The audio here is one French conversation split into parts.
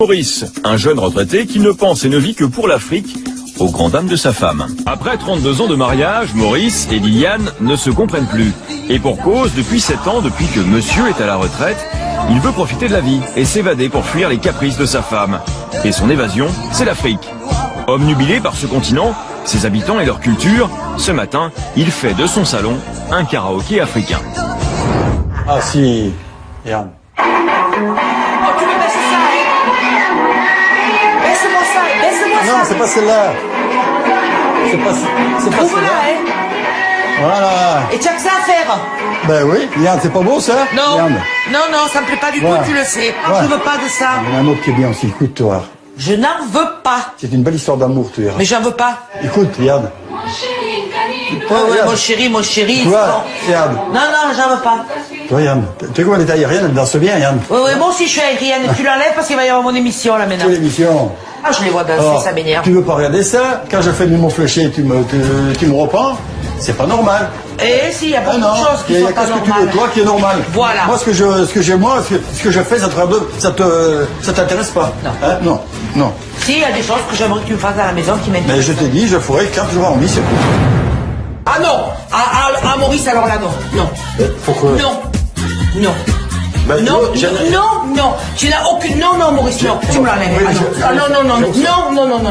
Maurice, un jeune retraité qui ne pense et ne vit que pour l'Afrique, aux grandes dames de sa femme. Après 32 ans de mariage, Maurice et Liliane ne se comprennent plus. Et pour cause, depuis 7 ans, depuis que monsieur est à la retraite, il veut profiter de la vie et s'évader pour fuir les caprices de sa femme. Et son évasion, c'est l'Afrique. Obnubilé par ce continent, ses habitants et leur culture, ce matin, il fait de son salon un karaoké africain. Ah si, Yann. Oh, tu me baisses ça, hein? Baisse-moi ça, baisse-moi ça. Non, c'est pas celle-là. C'est pas Ouvre-la, celle-là. hein? Voilà. Et tu as que ça à faire? Ben oui, Yann, c'est pas beau ça? Non, Yann. non, ça me plaît pas du Voilà. tout, tu le sais. Ah, Voilà. je veux pas de ça. Il y en a un autre qui est bien aussi, écoute toi. Je n'en veux pas. C'est une belle histoire d'amour, tu verras. Mais j'en veux pas. Écoute, Yann. Ouais, Yann. mon chéri. Toi, Yann. Non, j'en veux pas. Toi, Yann. Tu sais comment elle est aérienne, elle danse bien, Yann. Oui, moi aussi je suis aérienne. Tu l'enlèves parce qu'il va y avoir mon émission là maintenant. Quelle émission? Ah, je les vois danser, Alors, ça m'énerve. tu veux pas regarder ça? Quand je fais du mot fléché, tu me reprends? C'est pas normal. Eh si, il y a beaucoup de choses qui il y a sont pas qu'est-ce que tu veux, normales. toi qui est normal. Voilà. Moi, ce que je fais, ça t'intéresse pas. Non. Hein? Non. Si, il y a des choses que j'aimerais que tu me fasses à la maison qui m'intéressent. Mais je t'ai dit, je ferai quand tu auras envie, c'est tout. Ah non ah, Maurice, alors là, non. Pourquoi? Non. Ben, Non, tu vois, non, tu n'as aucune... Non, Maurice, non, tu me l'enlèves. Oui, Ah non.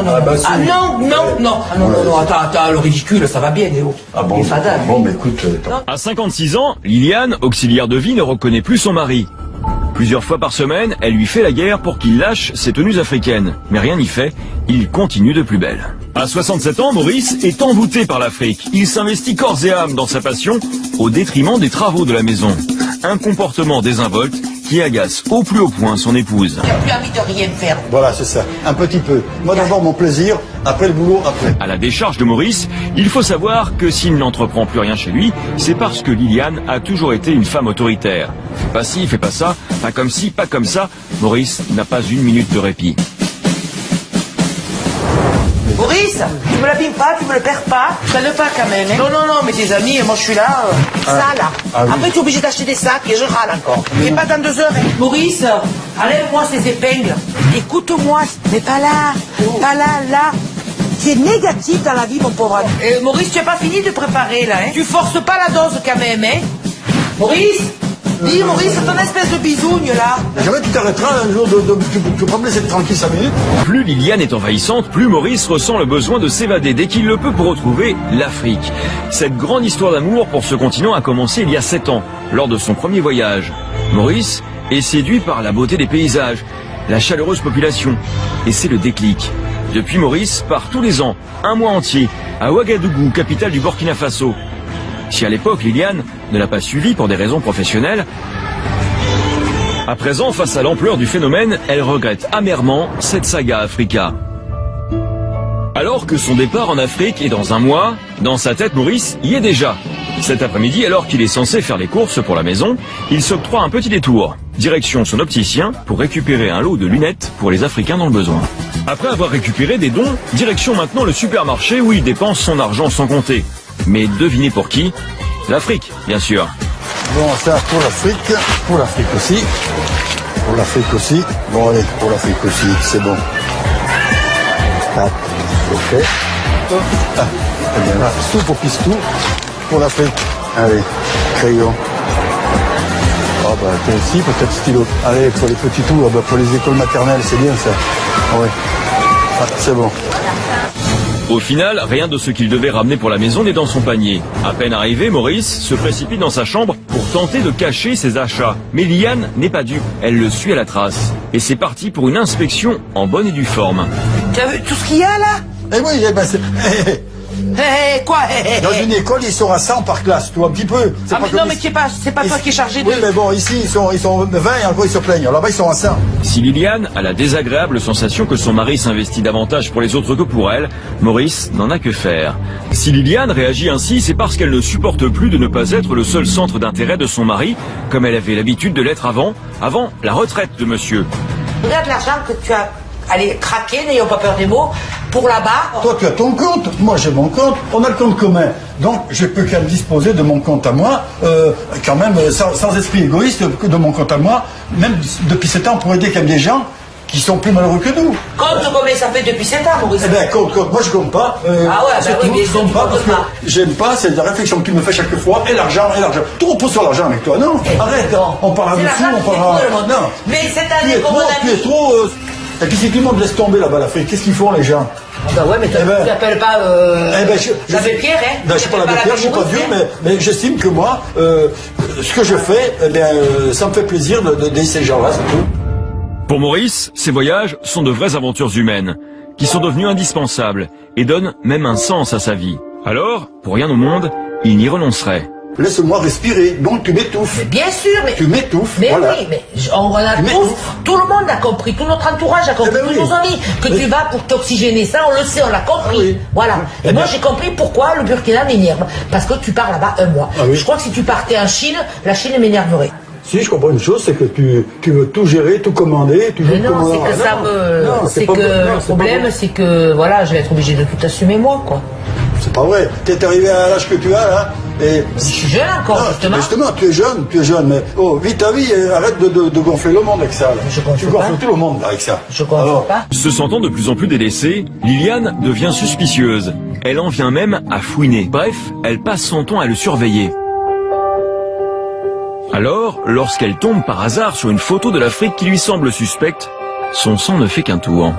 Ah, bah, si. Ah non, attends, le ridicule, ça va bien, Néo. Ah bon, Il est fada, lui. bon, mais écoute, attends. À 56 ans, Liliane, auxiliaire de vie, ne reconnaît plus son mari. Plusieurs fois par semaine, elle lui fait la guerre pour qu'il lâche ses tenues africaines. Mais rien n'y fait, il continue de plus belle. À 67 ans, Maurice est envoûté par l'Afrique. Il s'investit corps et âme dans sa passion au détriment des travaux de la maison. Un comportement désinvolte qui agace au plus haut point son épouse. Il n'y a plus envie de rien faire. Voilà, c'est ça. Un petit peu. Moi, d'abord, mon plaisir, après le boulot, après. À la décharge de Maurice, il faut savoir que s'il n'entreprend plus rien chez lui, c'est parce que Liliane a toujours été une femme autoritaire. Fais pas ci, fais pas ça, pas comme ci, pas comme ça. Maurice n'a pas une minute de répit. Maurice, tu me l'abîmes pas, tu me le perds pas. Ça ne pas quand même, hein. Non, mais tes amis, moi je suis là. Ça là. Ah oui. Après tu es obligé d'acheter des sacs et je râle encore. Et pas dans 2 heures, hein. Maurice, enlève-moi ces épingles. Écoute-moi, mais pas là. Là. Tu es négatif dans la vie, mon pauvre ami. Maurice, tu n'as pas fini de préparer là, hein. Tu forces pas la dose quand même, hein. Maurice, dis Maurice, ton espèce de bisougne là. Jamais tu t'arrêteras un jour tu peux pas me laisser tranquille 5 minutes? Plus Liliane est envahissante, plus Maurice ressent le besoin de s'évader dès qu'il le peut pour retrouver l'Afrique. Cette grande histoire d'amour pour ce continent a commencé il y a 7 ans, lors de son premier voyage. Maurice est séduit par la beauté des paysages, la chaleureuse population, et c'est le déclic. Depuis, Maurice part tous les ans, un mois entier, à Ouagadougou, capitale du Burkina Faso. Si à l'époque Liliane ne l'a pas suivi pour des raisons professionnelles, à présent, face à l'ampleur du phénomène, elle regrette amèrement cette saga Africa. Alors que son départ en Afrique est dans un mois, dans sa tête, Maurice y est déjà. Cet après-midi, alors qu'il est censé faire les courses pour la maison, il s'octroie un petit détour. Direction son opticien pour récupérer un lot de lunettes pour les Africains dans le besoin. Après avoir récupéré des dons, direction maintenant le supermarché où il dépense son argent sans compter. Mais devinez pour qui? L'Afrique, bien sûr. Bon, ça, pour l'Afrique aussi. Pour l'Afrique aussi. Bon, allez, pour l'Afrique aussi, c'est bon. Tac, c'est fait. Ah, très bien, là, tout pour pistou. Pour l'Afrique. Allez, crayon. Oh, bah, t'as aussi, peut-être stylo. Allez, pour les petits tours, bah, pour les écoles maternelles, c'est bien ça. Ah ouais. Ah, c'est bon. Au final, rien de ce qu'il devait ramener pour la maison n'est dans son panier. À peine arrivé, Maurice se précipite dans sa chambre pour tenter de cacher ses achats. Mais Liliane n'est pas dupe, elle le suit à la trace. Et c'est parti pour une inspection en bonne et due forme. Tu as vu tout ce qu'il y a là? Eh oui, eh ben c'est... Quoi? Dans une école, ils sont à 100 par classe, tu vois, un petit peu. C'est Ah pas mais comme non, mais ici. c'est pas toi qui es chargé de... Oui, mais bon, ici, ils sont 20 et encore ils se plaignent. Là-bas, ils sont à 100. Si Liliane a la désagréable sensation que son mari s'investit davantage pour les autres que pour elle, Maurice n'en a que faire. Si Liliane réagit ainsi, c'est parce qu'elle ne supporte plus de ne pas être le seul centre d'intérêt de son mari, comme elle avait l'habitude de l'être avant la retraite de monsieur. Regarde l'argent que tu as... Allez, craquer, n'ayons pas peur des mots, pour là-bas. Toi, tu as ton compte, moi j'ai mon compte, on a le compte commun. Donc, je peux qu'à me disposer de mon compte à moi, quand même, sans esprit égoïste, de mon compte à moi, même depuis 7 ans, pour aider quand même des gens qui sont plus malheureux que nous. Compte combien ça fait depuis 7 ans, Maurice. Eh ben, compte. Moi, je compte pas. Ah ouais, ben oui, bien je sûr, compte tu pas comptes parce que pas. j'aime pas, c'est la réflexion que tu me fais chaque fois. Et l'argent. Tout repose sur l'argent avec toi. Non, arrête, on parlera de fou, on parlera. Non. Mais cette Tu année, es comme trop, on a tu es dit. trop. Et puis si tout le monde laisse tomber là-bas l'Afrique, qu'est-ce qu'ils font les gens? Ah bah ouais, mais tu t'appelles pas l'abbé Pierre, hein? Ben, je suis pas l'abbé Pierre, je suis pas Dieu, mais j'estime que moi, ce que je fais, eh bien, ça me fait plaisir d'aider ces gens-là, c'est tout. Pour Maurice, ces voyages sont de vraies aventures humaines, qui sont devenues indispensables et donnent même un sens à sa vie. Alors, pour rien au monde, il n'y renoncerait. Laisse-moi respirer, donc tu m'étouffes. Mais bien sûr, mais. Tu m'étouffes, Mais voilà. oui, mais on a Tu tous, m'étouffes. tout le monde a compris, tout notre entourage a compris, Eh ben tous oui. nos amis, que tu vas pour t'oxygéner, ça on le sait, on l'a compris. Ah oui. Voilà. Et Eh moi ben. j'ai compris pourquoi le Burkina m'énerve. Parce que tu pars là-bas un mois. Ah oui. Je crois que si tu partais en Chine, la Chine m'énerverait. Si, je comprends une chose, c'est que tu veux tout gérer, tout commander, toujours Mais non, commander. c'est que ça me. Non, C'est pas que bon. Non, le c'est problème, pas bon. c'est que voilà, je vais être obligé de tout assumer moi, quoi. C'est pas vrai. T'es arrivé à l'âge que tu as, là, et... Je suis jeune encore, Non, justement. justement, tu es jeune, mais vis ta vie, et arrête de gonfler le monde avec ça. Là. Je gonfle tu gonfles pas. tout le monde là, avec ça. Je comprends Alors, pas. Se sentant de plus en plus délaissée, Liliane devient suspicieuse. Elle en vient même à fouiner. Bref, elle passe son temps à le surveiller. Alors, lorsqu'elle tombe par hasard sur une photo de l'Afrique qui lui semble suspecte, son sang ne fait qu'un tour.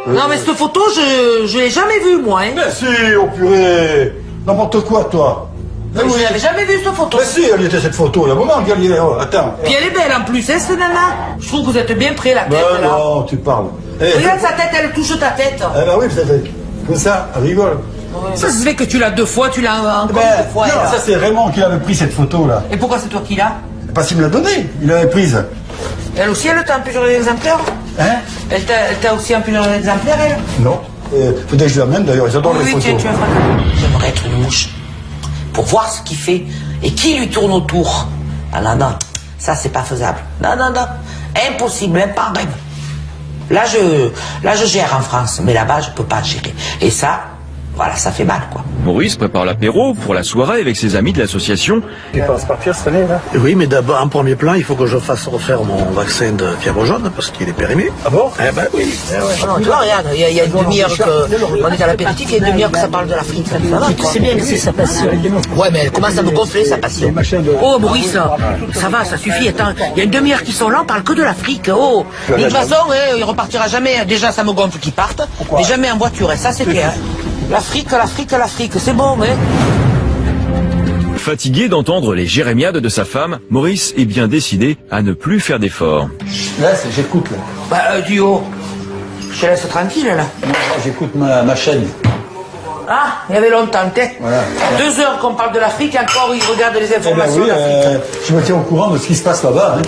Non, mais cette photo, je l'ai jamais vue, moi, hein. Mais si, oh purée, n'importe quoi, toi. Mais Je oui. l'avais jamais vue, cette photo. Mais si, elle y était cette photo, là. Moment, regarde, oh, attends. Puis elle est belle en plus, hein, cette nana. Je trouve que vous êtes bien près, la tête, Ben là. non, tu parles. Eh, Regarde sa tête, elle touche ta tête. Eh ben oui, ça fait comme ça, elle rigole. Ça se fait que tu l'as 2 fois, tu l'as encore Ben, 2 fois. non, elle, là. ça c'est Raymond qui avait pris cette photo là. Et pourquoi c'est toi qui l'as? Parce qu'il me l'a donnée, il l'avait prise. Elle aussi, elle t'a un plusieurs exemplaires? Hein? Elle t'a aussi un plusieurs exemplaires, elle? Non. Faudrait que je l'amène d'ailleurs, ils adorent les Oui, photos. tu as J'aimerais être une mouche. Pour voir ce qu'il fait et qui lui tourne autour. Ah non, non, ça c'est pas faisable. Non. Impossible, même pas en rêve. Là je gère en France, mais là-bas je peux pas gérer. Et ça, voilà, ça fait mal, quoi. Maurice prépare l'apéro pour la soirée avec ses amis de l'association. Tu penses partir cette année, là? Oui, mais d'abord, en premier plan, il faut que je fasse refaire mon vaccin de fièvre jaune, parce qu'il est périmé. Ah bon? Eh ben oui. Non, tu vois, regarde, il y a une demi-heure on est à l'apéritif, il y a une demi-heure que ça parle de l'Afrique. Ça va, quoi. C'est bien que c'est sa passion. Ouais, mais elle commence à me gonfler, sa passion. Oh, Maurice, ça va, ça suffit. Attends, il y a une demi-heure qu'ils sont là, on parle que de l'Afrique. Oh, de toute façon, il repartira jamais. Déjà, ça me gonfle qu'ils partent, mais jamais en voiture, et ça, c'est clair. L'Afrique, c'est bon, mais... Fatigué d'entendre les jérémiades de sa femme, Maurice est bien décidé à ne plus faire d'efforts. Là, j'écoute là. Bah, Dio, je te laisse tranquille, là. J'écoute ma chaîne. Ah, il y avait longtemps, t'es. Voilà. 2 heures qu'on parle de l'Afrique, encore, ils regardent les Eh ben informations oui, d'Afrique. je me tiens au courant de ce qui se passe là-bas. Hein.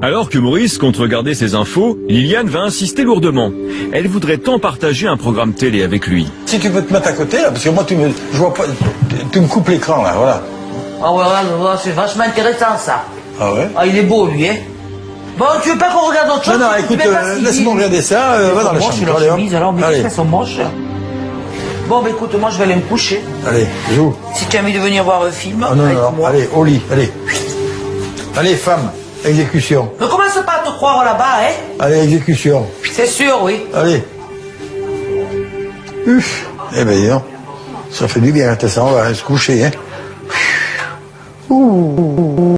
Alors que Maurice compte regarder ses infos, Liliane va insister lourdement. Elle voudrait tant partager un programme télé avec lui. Si tu peux te mettre à côté là, parce que moi je vois pas, tu me coupes l'écran là, voilà. Ah ouais, c'est vachement intéressant, ça. Ah ouais? Ah, il est beau, lui, hein. Bon, tu veux pas qu'on regarde autre chose? Non, Tu écoute, mets pas si- laisse-moi regarder ça, va dans la moche, chambre. leurs Allez, hop. chemises, alors, mais Allez. qu'est-ce qu'elles sont moches. Bon, bah écoute, moi je vais aller me coucher. Allez, joue. Si tu as envie de venir voir un film, Ah non, avec non, moi. allez, au lit, allez. Allez, femme, exécution. Ne commence pas à te croire là-bas, hein. Allez, exécution. C'est sûr, oui. Allez. Uf. Eh ben, dis donc, ça fait du bien, ça, on va se coucher, hein. Ouh.